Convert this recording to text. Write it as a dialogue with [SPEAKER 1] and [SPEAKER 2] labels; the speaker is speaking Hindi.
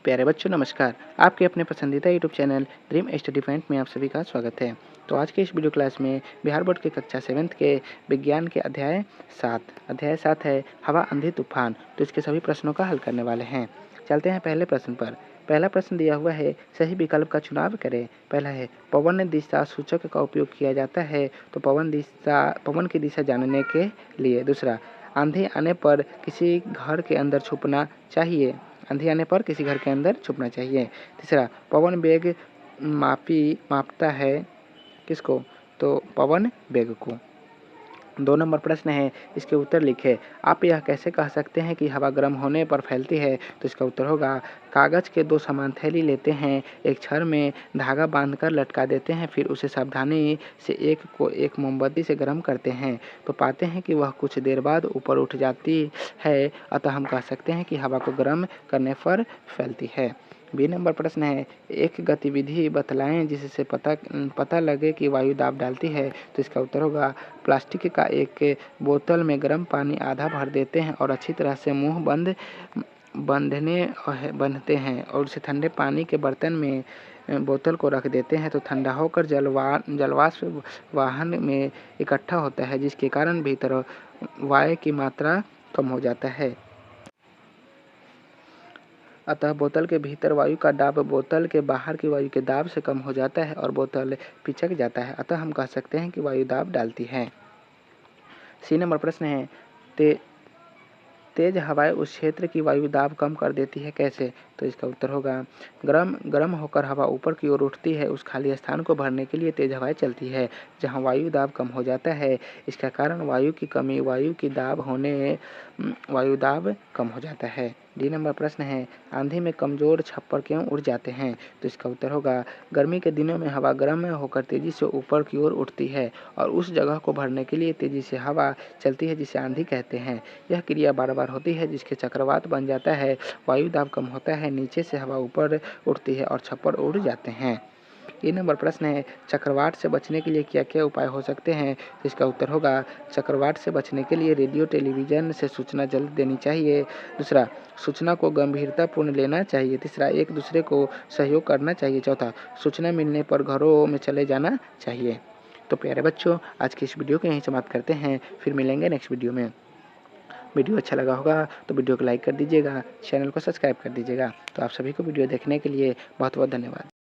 [SPEAKER 1] प्यारे बच्चों नमस्कार। आपके अपने पसंदीदा YouTube channel dream study point में आप सभी का स्वागत है। तो आज के इस वीडियो क्लास में बिहार बोर्ड के कक्षा 7th के विज्ञान के अध्याय 7 है हवा आंधी तूफान। तो इसके सभी प्रश्नों का हल करने वाले हैं। चलते हैं पहले प्रश्न पर। पहला प्रश्न दिया हुआ है, सही विकल्प का चुनाव करें। पहला है पवन दिशा सूचक का उपयोग किया जाता है, तो पवन की दिशा जानने के लिए। दूसरा, आंधी आने पर किसी घर के अंदर छुपना चाहिए। आंधी आने पर किसी घर के अंदर छुपना चाहिए। तीसरा, पवन वेग मापता है किसको, तो पवन वेग को। 2 नंबर प्रश्न है, इसके उत्तर लिखे। आप यह कैसे कह सकते हैं कि हवा गर्म होने पर फैलती है, तो इसका उत्तर होगा, कागज़ के 2 समान थैली लेते हैं, एक छड़ में धागा बांधकर लटका देते हैं, फिर उसे सावधानी से एक को एक मोमबत्ती से गर्म करते हैं, तो पाते हैं कि वह कुछ देर बाद ऊपर उठ जाती है। अतः हम कह सकते हैं कि हवा को गर्म करने पर फैलती है। बी नंबर प्रश्न है, एक गतिविधि बतलाएं जिससे पता लगे कि वायु दाब डालती है, तो इसका उत्तर होगा, प्लास्टिक का एक बोतल में गर्म पानी आधा भर देते हैं और अच्छी तरह से मुंह बांधते हैं और उसे ठंडे पानी के बर्तन में बोतल को रख देते हैं, तो ठंडा होकर जलवाष्प वाहन में इकट्ठा होता है, जिसके कारण भीतर वायु की मात्रा कम हो जाता है। अतः बोतल के भीतर वायु का दाब बोतल के बाहर की वायु के दाब से कम हो जाता है और बोतल पिचक जाता है। अतः हम कह सकते हैं कि वायु दाब डालती है। सी नंबर प्रश्न है, तेज हवाएं उस क्षेत्र की वायु दाब कम कर देती है, कैसे, तो इसका उत्तर होगा, गर्म होकर हवा ऊपर की ओर उठती है। उस खाली स्थान को भरने के लिए तेज हवाएं चलती है जहां वायु दाब कम हो जाता है। इसका कारण वायु की कमी, वायु दाब कम हो जाता है। डी नंबर प्रश्न है, आंधी में कमजोर छप्पर क्यों उड़ जाते हैं, तो इसका उत्तर होगा, गर्मी के दिनों में हवा गर्म होकर तेजी से ऊपर की ओर उठती है और उस जगह को भरने के लिए तेजी से हवा चलती है, जिसे आंधी कहते हैं। यह क्रिया बार बार होती है, जिसके चक्रवात बन जाता है, वायु दाब कम होता है, नीचे से हवा ऊपर उठती है और छप्पर उड़ जाते हैं। ये नंबर प्रश्न है, चक्रवात से बचने के लिए क्या क्या उपाय हो सकते हैं, तो इसका उत्तर होगा, चक्रवात से बचने के लिए रेडियो टेलीविजन से सूचना जल्द देनी चाहिए। दूसरा, सूचना को गंभीरतापूर्ण लेना चाहिए। तीसरा, एक दूसरे को सहयोग करना चाहिए। चौथा, सूचना मिलने पर घरों में चले जाना चाहिए। तो प्यारे बच्चों, आज की इस वीडियो को यहीं समाप्त करते हैं, फिर मिलेंगे नेक्स्ट वीडियो में। वीडियो अच्छा लगा होगा तो वीडियो को लाइक कर दीजिएगा, चैनल को सब्सक्राइब कर दीजिएगा। तो आप सभी को वीडियो देखने के लिए बहुत बहुत धन्यवाद।